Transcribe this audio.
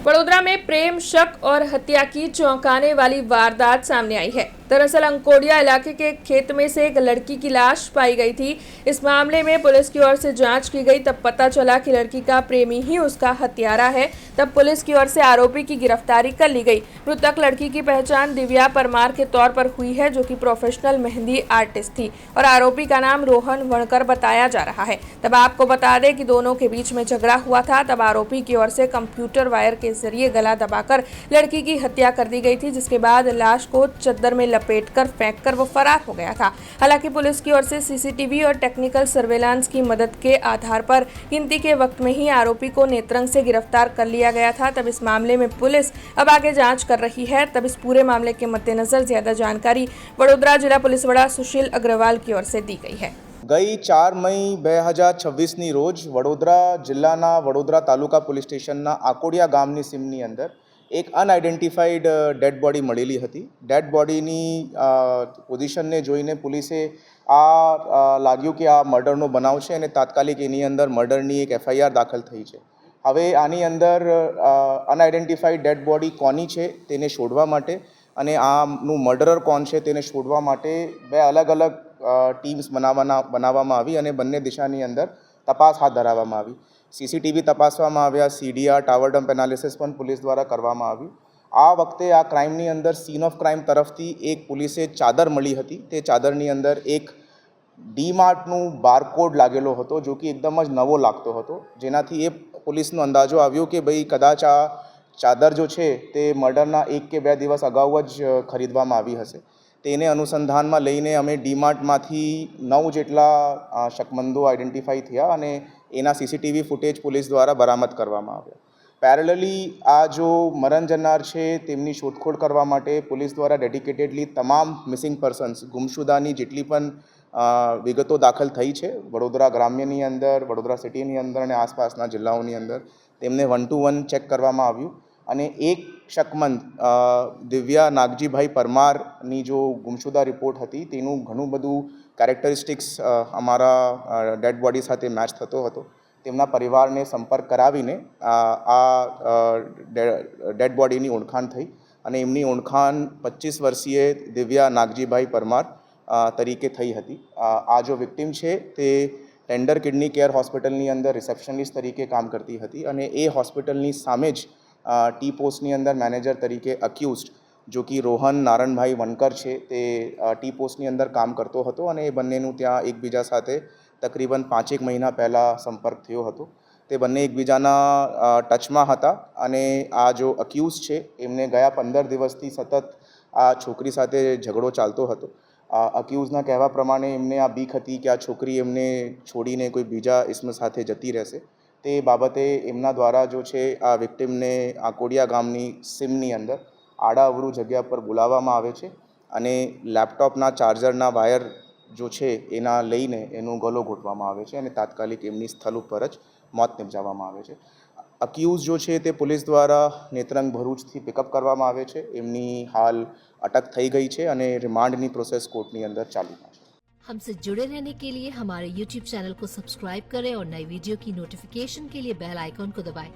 वडोदरा में प्रेम, शक और हत्या की चौंकाने वाली वारदात सामने आई है। दरअसल अंकोडिया इलाके के खेत में से एक लड़की की लाश पाई गई थी। इस मामले में पुलिस की ओर से जांच की गई, तब पता चला कि लड़की का प्रेमी ही उसका हत्यारा है। तब पुलिस की ओर से आरोपी की गिरफ्तारी कर ली गई। मृतक लड़की की पहचान दिव्या परमार के तौर पर हुई है, जो कि प्रोफेशनल मेहंदी आर्टिस्ट थी, और आरोपी का नाम रोहन वणकर बताया जा रहा है। तब आपको बता दें कि दोनों के बीच में झगड़ा हुआ था। तब आरोपी की ओर से कंप्यूटर वायर के जरिए गला दबाकर लड़की की हत्या कर दी गई थी, जिसके बाद लाश को चद्दर में लपेटकर फेंककर वो फरार हो गया था। हालांकि पुलिस की ओर से सीसीटीवी और टेक्निकल सर्वेलांस की मदद के आधार पर गिनती के वक्त में ही आरोपी को नेत्रंग से गिरफ्तार कर लिया गया था। तब इस मामले में पुलिस अब आगे जांच कर रही है। तब इस पूरे मामले के मद्देनजर ज्यादा जानकारी वडोदरा जिला पुलिस वड़ा सुशील अग्रवाल की ओर से दी गई है। गई 4 મઈ 2026ની રોજ વડોદરા જિલ્લાના વડોદરા તાલુકા પોલીસ સ્ટેશનના આકોડિયા ગામની સીમની અંદર એક અનઆઇડેન્ટિફાઈડ ડેડ બોડી મળેલી હતી। ડેડ બોડીની પોઝિશનને જોઈને પોલીસે લાગ્યું કે આ મર્ડરનો બનાવ છે અને તાત્કાલિક એની અંદર મર્ડરની એક એફઆઈઆર દાખલ થઈ છે। હવે આની અંદર અનઆઇડેન્ટિફાઈડ ડેડ બોડી કોની છે તેને શોધવા માટે અને આનું મર્ડરર કોણ છે તેને શોધવા માટે બે અલગ અલગ ટીમ્સ બનાવવામાં આવી અને બંને દિશાની અંદર તપાસ હાથ ધરવામાં આવી। સીસીટીવી તપાસવામાં આવ્યા, સીડીઆર ટાવર ડમ્પ એનાલિસિસ પણ પોલીસ દ્વારા કરવામાં આવ્યું। આ વખતે આ ક્રાઇમની અંદર સીન ઓફ ક્રાઇમ તરફથી એક પોલીસે ચાદર મળી હતી। તે ચાદરની અંદર એક ડીમાર્ટનું બારકોડ લાગેલો હતો, જો કે એકદમ જ નવો લાગતો હતો, જેનાથી એ પોલીસનો અંદાજો આવ્યો કે ભાઈ કદાચ આ ચાદર જો છે તે મર્ડરના 1 કે 2 દિવસ અગાઉ જ ખરીદવામાં આવી હશે। તેને અનુસંધાનમાં લઈને અમે ડીમાર્ટમાંથી 9 જેટલા શકમંદો આઈડેન્ટિફાઈ થયા અને એના સીસીટીવી ફૂટેજ પોલીસ દ્વારા બરામદ કરવામાં આવ્યા। પેરેલલી આ જો મરણ જનાર છે તેમની શોધખોળ કરવા માટે પોલીસ દ્વારા ડેડિકેટેડલી તમામ મિસિંગ પર્સન્સ ગુમશુદાની જેટલી પણ વિગતો દાખલ થઈ છે વડોદરા ગ્રામ્યની અંદર, વડોદરા સિટીની અંદર અને આસપાસના જિલ્લાઓની અંદર તેમને 1 to 1 ચેક કરવામાં આવ્યું અને એક શકમંદ દિવ્યા નાગજીભાઈ પરમારની જો ગુમશુદા રિપોર્ટ હતી તેનું ઘણું બધું કેરેક્ટરિસ્ટિક્સ અમારા ડેડ બોડી સાથે મેચ થતો હતો। તેમના પરિવારને સંપર્ક કરાવીને આ ડેડ બોડીની ઓળખાણ થઈ અને એમની ઓળખાણ 25 વર્ષીય દિવ્યા નાગજીભાઈ પરમાર તરીકે થઈ હતી। આ જો વિક્ટિમ છે તે ટેન્ડર કિડની કેર હોસ્પિટલની અંદર રિસેપ્શનિસ્ટ તરીકે કામ કરતી હતી અને એ હોસ્પિટલની સામે જ ટી પોસ્ટની અંદર મેનેજર તરીકે અક્યુઝડ જો કે રોહન નારણભાઈ વણકર છે તે ટી પોસ્ટની અંદર કામ કરતો હતો અને એ બંનેનું ત્યાં એકબીજા સાથે તકરીબન 5-1 મહિના પહેલાં સંપર્ક થયો હતો। તે બંને એકબીજાના ટચમાં હતા અને આ જો અક્યુઝ છે એમને ગયા 15 દિવસથી સતત આ છોકરી સાથે ઝઘડો ચાલતો હતો। અક્યુઝના કહેવા પ્રમાણે એમને આ બીક હતી કે આ છોકરી એમને છોડીને કોઈ બીજા ઇસ્મ સાથે જતી રહેશે। તે બાબતે એમના દ્વારા જો છે આ વિક્ટિમને આકોડિયા ગામની સીમની અંદર આડાઅવળું જગ્યા પર બોલાવવામાં આવે છે અને લેપટોપના ચાર્જરના વાયર જો છે એના લઈને એનો ગળો ઘોંટવામાં આવે છે અને તાત્કાલિક એમની સ્થળ ઉપર જ મોત નિપજાવવામાં આવે છે। અક્યુઝ જો છે તે પોલીસ દ્વારા નેત્રંગ ભરૂચથી પિકઅપ કરવામાં આવે છે। એમની હાલ અટક થઈ ગઈ છે અને રિમાન્ડની પ્રોસેસ કોર્ટની અંદર ચાલુ છે। हमसे जुड़े रहने के लिए हमारे YouTube चैनल को सब्सक्राइब करें और नई वीडियो की नोटिफिकेशन के लिए बेल आइकॉन को दबाएं।